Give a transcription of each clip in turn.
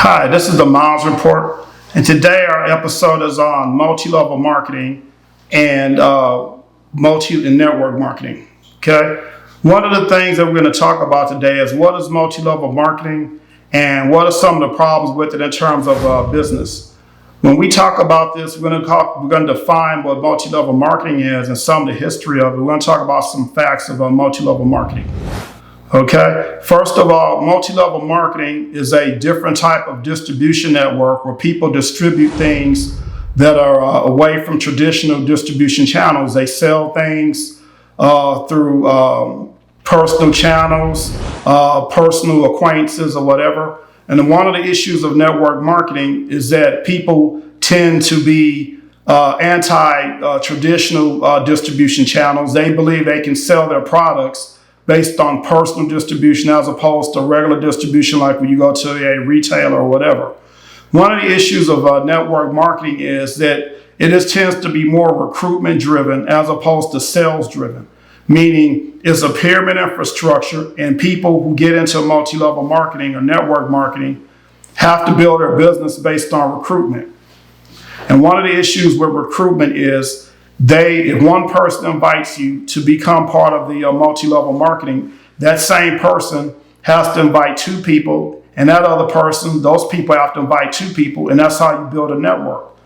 Hi, this is the Miles Report, and today our episode is on multi-level marketing and multi-network marketing. Okay, one of the things that we're going to talk about today is what is multi-level marketing and what are some of the problems with it in terms of business. When we talk about this, we're going to define what multi-level marketing is and some of the history of it. We're going to talk about some facts of multi-level marketing. Okay, first of all, multi-level marketing is a different type of distribution network where people distribute things that are away from traditional distribution channels. They sell things through personal channels, personal acquaintances or whatever. And one of the issues of network marketing is that people tend to be anti-traditional distribution channels. They believe they can sell their products based on personal distribution as opposed to regular distribution like when you go to a retailer or whatever. One of the issues of network marketing is that it tends to be more recruitment driven as opposed to sales driven, meaning it's a pyramid infrastructure and people who get into multi-level marketing or network marketing have to build their business based on recruitment. And one of the issues with recruitment is if one person invites you to become part of the multi-level marketing, that same person has to invite two people, and that other person, those people have to invite two people, and that's how you build a network.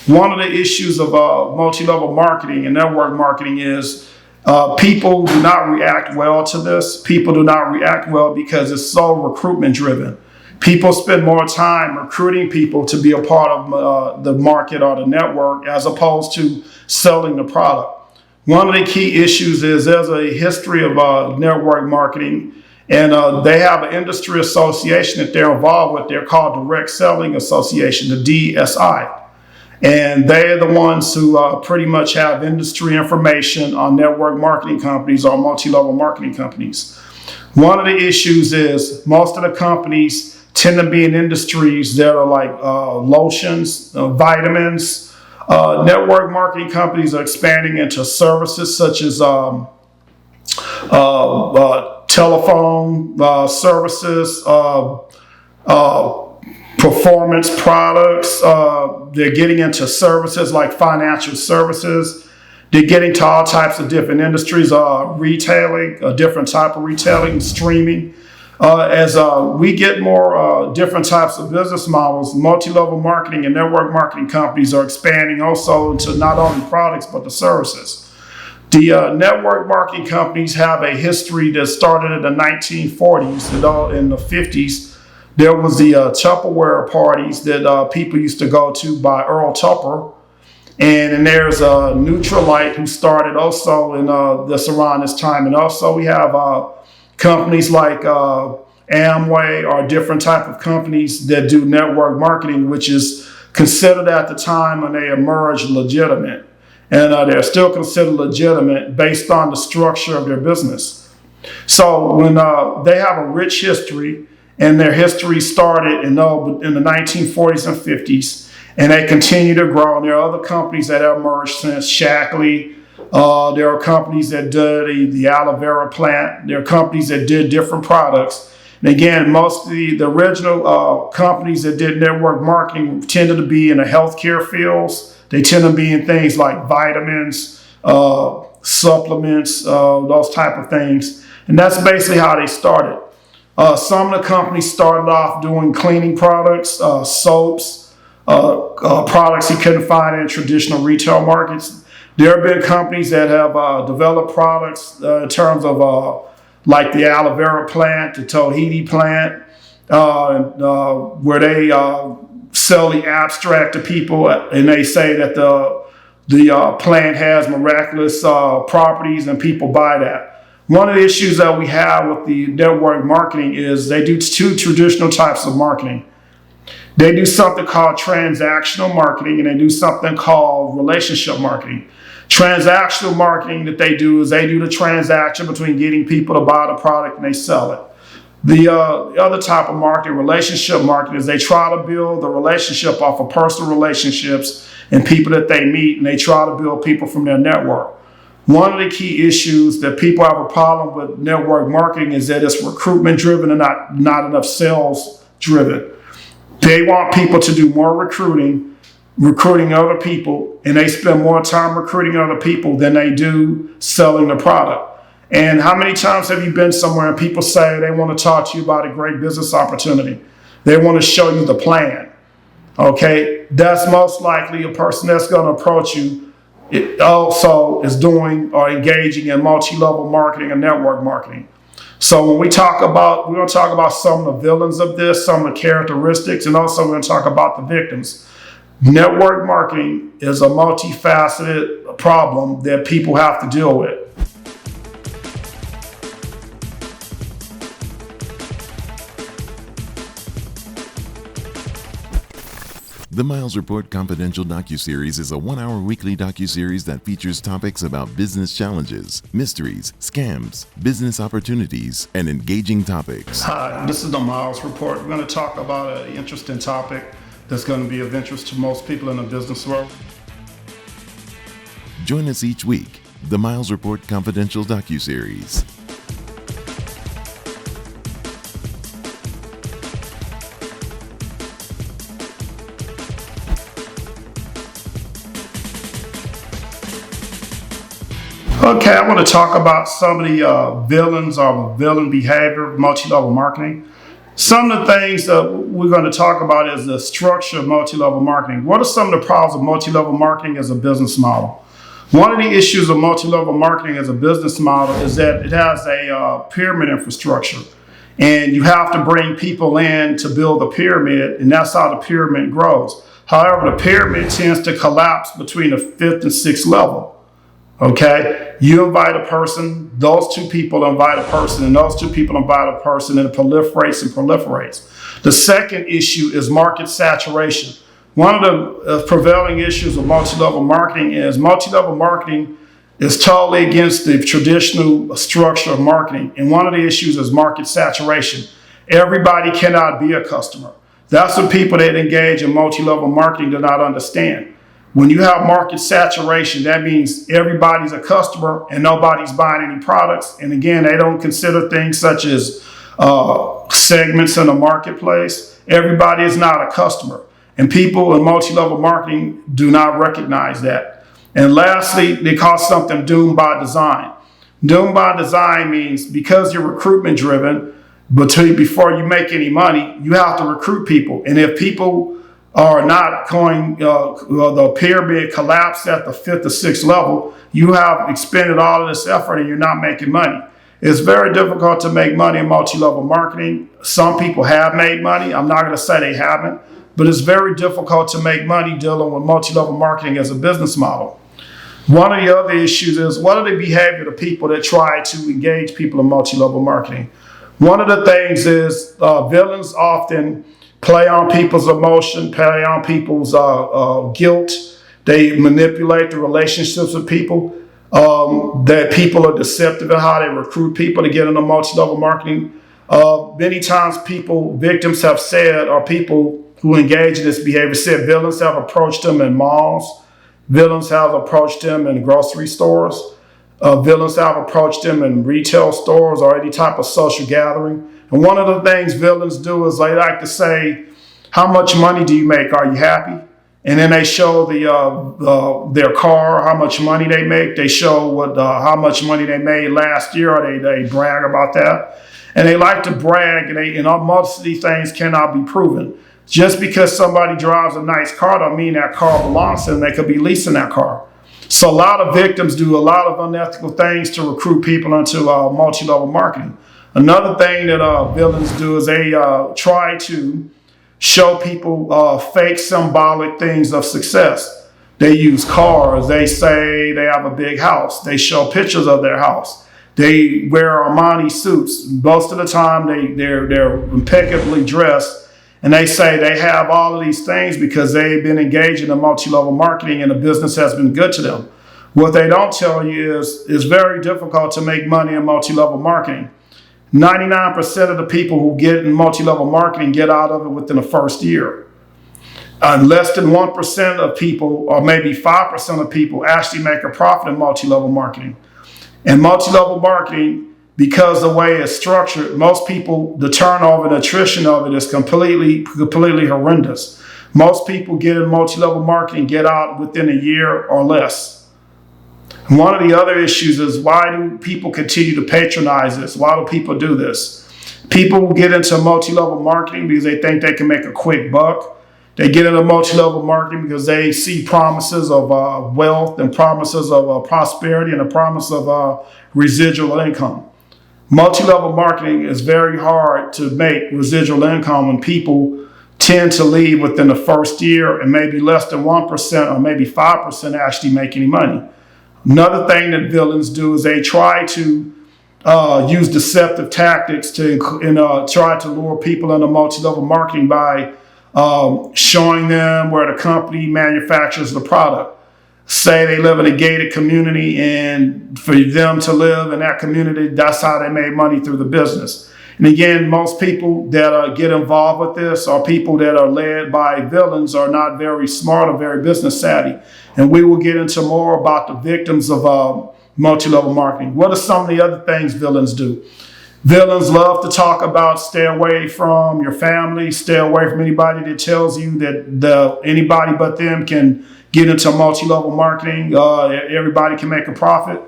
One of the issues of multi-level marketing and network marketing is people do not react well to this. People do not react well because it's so recruitment driven. People spend more time recruiting people to be a part of the market or the network as opposed to selling the product. One of the key issues is there's a history of network marketing, and they have an industry association that they're involved with. They're called Direct Selling Association, the DSI. And they're the ones who pretty much have industry information on network marketing companies or multi-level marketing companies. One of the issues is most of the companies tend to be in industries that are like lotions, vitamins. Network marketing companies are expanding into services such as telephone services, performance products. They're getting into services like financial services. They're getting to all types of different industries, retailing, a different type of retailing, streaming. As we get more different types of business models, multi-level marketing and network marketing companies are expanding also into not only products, but the services. The network marketing companies have a history that started in the 1940s. In the 50s, there was the Tupperware parties that people used to go to by Earl Tupper. And there's Nutrilite who started also in this around this time. And also we have companies like Amway or different type of companies that do network marketing, which is considered at the time when they emerged legitimate. And they're still considered legitimate based on the structure of their business. So when they have a rich history, and their history started in the 1940s and 50s, and they continue to grow. And there are other companies that have emerged since Shackley. There are companies that did the aloe vera plant. There are companies that did different products. And again, most of the original companies that did network marketing tended to be in the healthcare fields. They tend to be in things like vitamins, supplements, those type of things. And that's basically how they started. Some of the companies started off doing cleaning products, soaps, products you couldn't find in traditional retail markets. There have been companies that have developed products in terms of like the aloe vera plant, the Tahiti plant, where they sell the abstract to people and they say that the plant has miraculous properties and people buy that. One of the issues that we have with the network marketing is they do two traditional types of marketing. They do something called transactional marketing and they do something called relationship marketing. Transactional marketing that they do is they do the transaction between getting people to buy the product and they sell it. The other type of marketing, relationship marketing, is they try to build the relationship off of personal relationships and people that they meet, and they try to build people from their network. One of the key issues that people have a problem with network marketing is that it's recruitment driven and not enough sales driven. They want people to do more recruiting other people, and they spend more time recruiting other people than they do selling the product. And how many times have you been somewhere and people say they want to talk to you about a great business opportunity? They want to show you the plan. Okay, that's most likely a person that's going to approach you. It also is doing or engaging in multi-level marketing and network marketing. So when we're going to talk about some of the villains of this, some of the characteristics, and also we're going to talk about the victims. Network marketing is a multifaceted problem that people have to deal with. The Miles Report Confidential Docuseries is a 1-hour weekly docuseries that features topics about business challenges, mysteries, scams, business opportunities, and engaging topics. Hi, this is the Miles Report. We're going to talk about an interesting topic that's going to be of interest to most people in the business world. Join us each week, the Miles Report Confidential Docuseries. Okay, I want to talk about some of the villains or villain behavior of multi-level marketing. Some of the things that we're going to talk about is the structure of multi-level marketing. What are some of the problems of multi-level marketing as a business model? One of the issues of multi-level marketing as a business model is that it has a pyramid infrastructure. And you have to bring people in to build the pyramid, and that's how the pyramid grows. However, the pyramid tends to collapse between the 5th and 6th level. Okay, you invite a person, those two people invite a person, and those two people invite a person, and it proliferates and proliferates. The second issue is market saturation. One of the prevailing issues of multi-level marketing is totally against the traditional structure of marketing. And one of the issues is market saturation. Everybody cannot be a customer. That's what people that engage in multi-level marketing do not understand. When you have market saturation, that means everybody's a customer and nobody's buying any products. And again, they don't consider things such as segments in the marketplace. Everybody is not a customer. And people in multi-level marketing do not recognize that. And lastly, they call something doomed by design. Doomed by design means because you're recruitment driven, but before you make any money, you have to recruit people. And if people are not going, the pyramid collapsed at the 5th or 6th level, you have expended all of this effort and you're not making money. It's very difficult to make money in multi-level marketing. Some people have made money. I'm not going to say they haven't, but it's very difficult to make money dealing with multi-level marketing as a business model. One of the other issues is what are the behavior of people that try to engage people in multi-level marketing? One of the things is villains often play on people's emotion, play on people's guilt. They manipulate the relationships with people. That people are deceptive in how they recruit people to get into multi-level marketing. Many times victims have said, or people who engage in this behavior said villains have approached them in malls. Villains have approached them in grocery stores. Villains have approached them in retail stores or any type of social gathering. And one of the things villains do is they like to say, how much money do you make? Are you happy? And then they show their car, how much money they make. They show how much money they made last year, or they brag about that. And they like to brag, and most of these things cannot be proven. Just because somebody drives a nice car don't mean that car belongs to them. They could be leasing that car. So a lot of victims do a lot of unethical things to recruit people into multi-level marketing. Another thing that villains do is they try to show people fake symbolic things of success. They use cars. They say they have a big house. They show pictures of their house. They wear Armani suits. Most of the time they're impeccably dressed, and they say they have all of these things because they've been engaged in multi-level marketing and the business has been good to them. What they don't tell you is it's very difficult to make money in multi-level marketing. 99% of the people who get in multi-level marketing get out of it within the first year. Less than 1% of people, or maybe 5% of people, actually make a profit in multi-level marketing. And multi-level marketing because the way it's structured, most people, the turnover and attrition of it is completely horrendous. Most people get in multi-level marketing, get out within a year or less. One of the other issues is, why do people continue to patronize this? Why do people do this? People get into multi-level marketing because they think they can make a quick buck. They get into multi-level marketing because they see promises of wealth and promises of prosperity and a promise of residual income. Multi-level marketing is very hard to make residual income when people tend to leave within the first year, and maybe less than 1% or maybe 5% actually make any money. Another thing that villains do is they try to use deceptive tactics to try to lure people into multi-level marketing by showing them where the company manufactures the product. Say they live in a gated community, and for them to live in that community, that's how they made money through the business. And again, most people that get involved with this, or people that are led by villains, are not very smart or very business savvy. And we will get into more about the victims of multi-level marketing. What are some of the other things villains do? Villains love to talk about stay away from your family, stay away from anybody that tells you that anybody but them can get into multi-level marketing. Everybody can make a profit.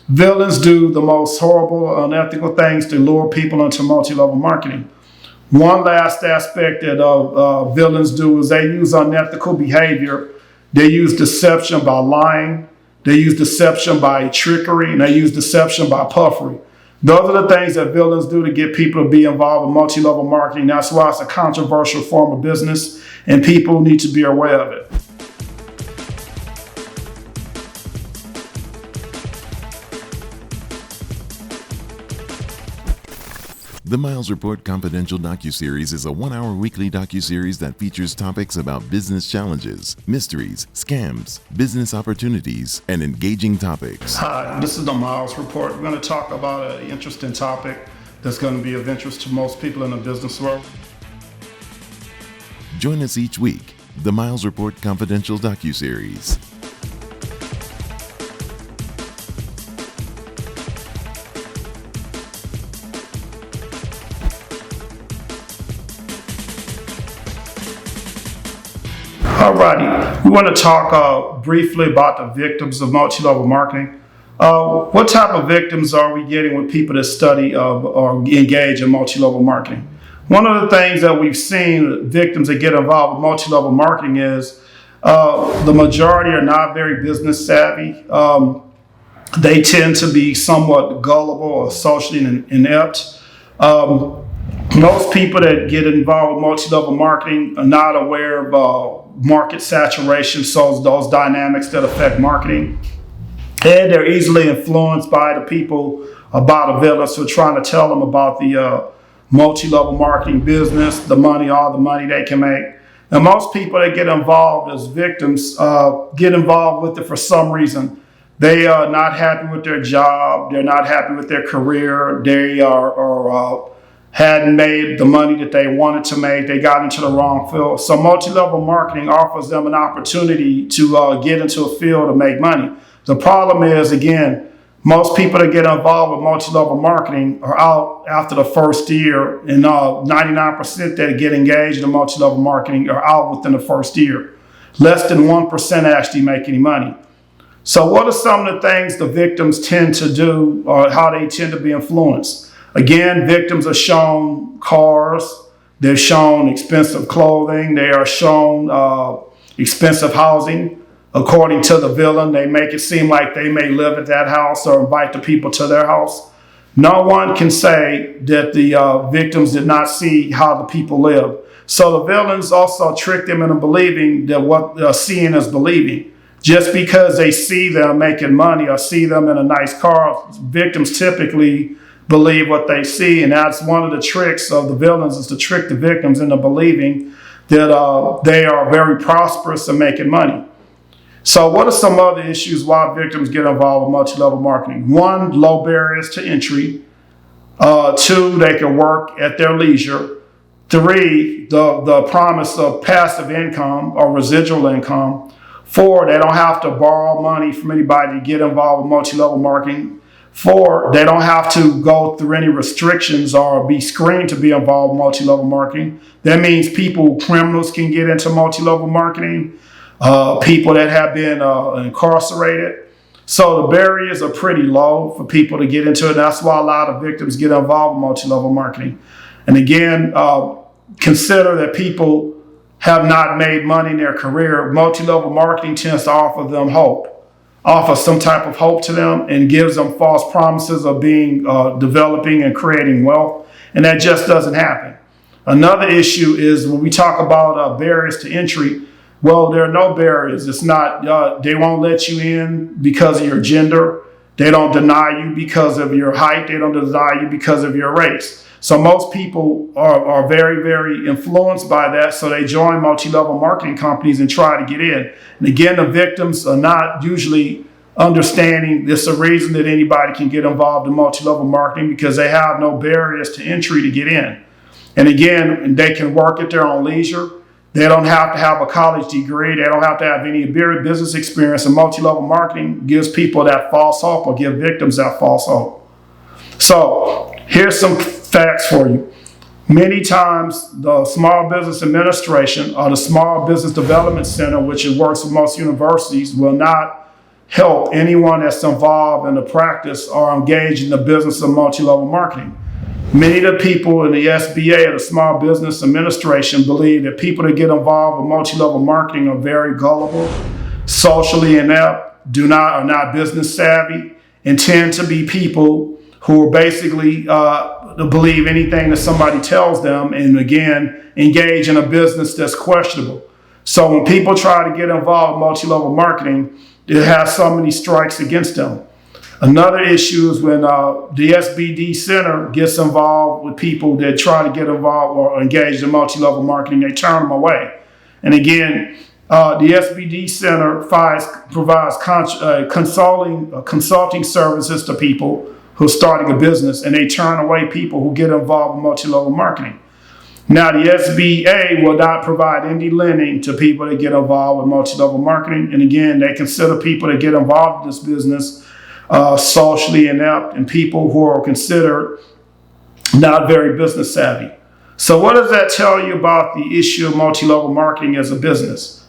Villains do the most horrible, unethical things to lure people into multi-level marketing. One last aspect that villains do is they use unethical behavior. They use deception by lying. They use deception by trickery, and they use deception by puffery. Those are the things that villains do to get people to be involved in multi-level marketing. That's why it's a controversial form of business, and people need to be aware of it. The Miles Report Confidential Docuseries is a one-hour weekly docuseries that features topics about business challenges, mysteries, scams, business opportunities, and engaging topics. Hi, this is the Miles Report. We're going to talk about an interesting topic that's going to be of interest to most people in the business world. Join us each week, the Miles Report Confidential Docuseries. Alrighty, we want to talk briefly about the victims of multi-level marketing. What type of victims are we getting with people that study or engage in multi-level marketing? One of the things that we've seen victims that get involved with multi-level marketing is the majority are not very business savvy. They tend to be somewhat gullible or socially inept. Most people that get involved with multi-level marketing are not aware of market saturation, so those dynamics that affect marketing. And they're easily influenced by the people about a villains who are trying to tell them about the multi-level marketing business, the money, all the money they can make. And most people that get involved as victims get involved with it for some reason. They are not happy with their job. They're not happy with their career. They hadn't made the money that they wanted to make. They got into the wrong field. So multi-level marketing offers them an opportunity to get into a field to make money. The problem is, again, most people that get involved with multi-level marketing are out after the first year, and 99% that get engaged in multi-level marketing are out within the first year. Less than 1% actually make any money. So what are some of the things the victims tend to do, or how they tend to be influenced? Again, victims are shown cars, they're shown expensive clothing, they are shown expensive housing. According to the villain, they make it seem like they may live at that house or invite the people to their house. No one can say that the victims did not see how the people live. So the villains also trick them into believing that what seeing is believing. Just because they see them making money or see them in a nice car, victims typically believe what they see, and that's one of the tricks of the villains, is to trick the victims into believing that they are very prosperous and making money. So what are some other issues why victims get involved with multi-level marketing? One, low barriers to entry. Two, they can work at their leisure. Three, the promise of passive income or residual income. Four, they don't have to borrow money from anybody to get involved with multi-level marketing. 4, they don't have to go through any restrictions or be screened to be involved in multi-level marketing. That means criminals can get into multi-level marketing, people that have been incarcerated. So the barriers are pretty low for people to get into it. That's why a lot of victims get involved in multi-level marketing. And again, consider that people have not made money in their career. Multi-level marketing tends to offer them hope, offer some type of hope to them, and gives them false promises of being developing and creating wealth. And that just doesn't happen. Another issue is when we talk about barriers to entry. Well, there are no barriers. It's not, they won't let you in because of your gender. They don't deny you because of your height. They don't deny you because of your race. So most people are very, very influenced by that. So they join multi-level marketing companies and try to get in. And again, the victims are not usually understanding this is a reason that anybody can get involved in multi-level marketing because they have no barriers to entry to get in. And again, they can work at their own leisure. They don't have to have a college degree. They don't have to have any business experience. And multi-level marketing gives people that false hope or give victims that false hope. So here's some facts for you. Many times the Small Business Administration or the Small Business Development Center, which it works with most universities, will not help anyone that's involved in the practice or engaged in the business of multi-level marketing. Many of the people in the SBA, or the Small Business Administration, believe that people that get involved with multi-level marketing are very gullible, socially inept, are not business savvy, and tend to be people who are basically believe anything that somebody tells them, and again, engage in a business that's questionable. So when people try to get involved in multi-level marketing, it has so many strikes against them. Another issue is when the SBD Center gets involved with people that try to get involved or engage in multi-level marketing, they turn them away. And again, the SBD Center provides consulting services to people who are starting a business, and they turn away people who get involved in multi-level marketing. Now, the SBA will not provide any lending to people that get involved with multi-level marketing. And again, they consider people that get involved in this business socially inept and people who are considered not very business savvy. So what does that tell you about the issue of multi-level marketing as a business?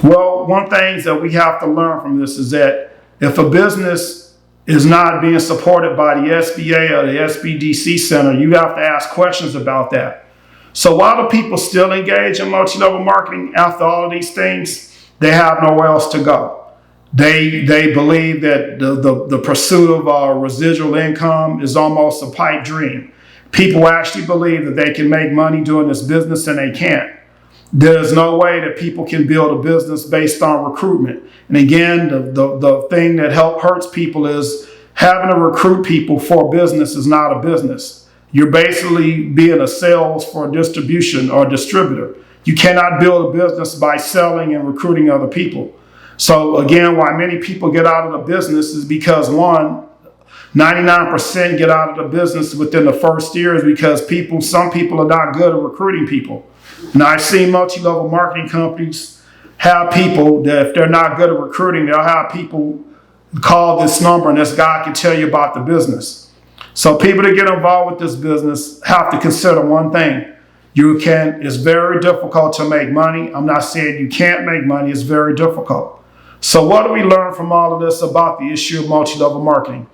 Well, one thing that we have to learn from this is that if a business is not being supported by the SBA or the SBDC Center, you have to ask questions about that. So why do people still engage in multi-level marketing after all of these things? They have nowhere else to go. They believe that the pursuit of residual income is almost a pipe dream. People actually believe that they can make money doing this business, and they can't. There's no way that people can build a business based on recruitment. And again, the thing that hurts people is having to recruit people for business is not a business. You're basically being a sales for distribution or distributor. You cannot build a business by selling and recruiting other people. So again, why many people get out of the business is because 99% get out of the business within the first year is because some people are not good at recruiting people. Now I've seen multi-level marketing companies have people that if they're not good at recruiting, they'll have people call this number and this guy can tell you about the business. So people that get involved with this business have to consider one thing. It's very difficult to make money. I'm not saying you can't make money, it's very difficult. So what do we learn from all of this about the issue of multi-level marketing?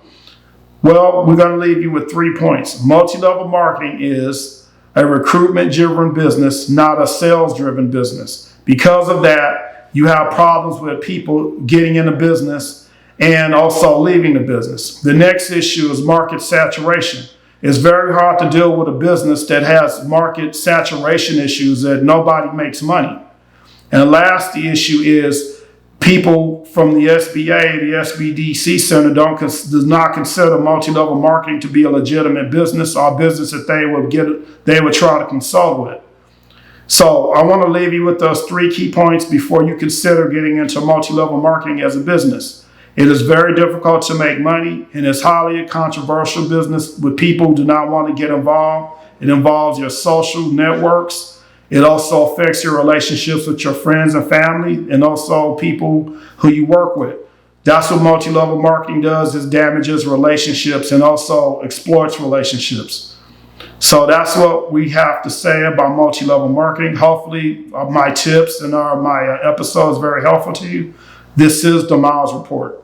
Well, we're going to leave you with 3 points. Multi-level marketing is a recruitment-driven business, not a sales-driven business. Because of that, you have problems with people getting into business and also leaving the business. The next issue is market saturation. It's very hard to deal with a business that has market saturation issues that nobody makes money. And the last issue is people from the SBA, the SBDC Center does not consider multi-level marketing to be a legitimate business or a business that they would try to consult with. So I want to leave you with those 3 key points before you consider getting into multi-level marketing as a business. It is very difficult to make money, and it's highly a controversial business with people who do not want to get involved. It involves your social networks. It also affects your relationships with your friends and family and also people who you work with. That's what multi-level marketing does, is damages relationships and also exploits relationships. So that's what we have to say about multi-level marketing. Hopefully my tips and my episodes very helpful to you. This is the Miles Report.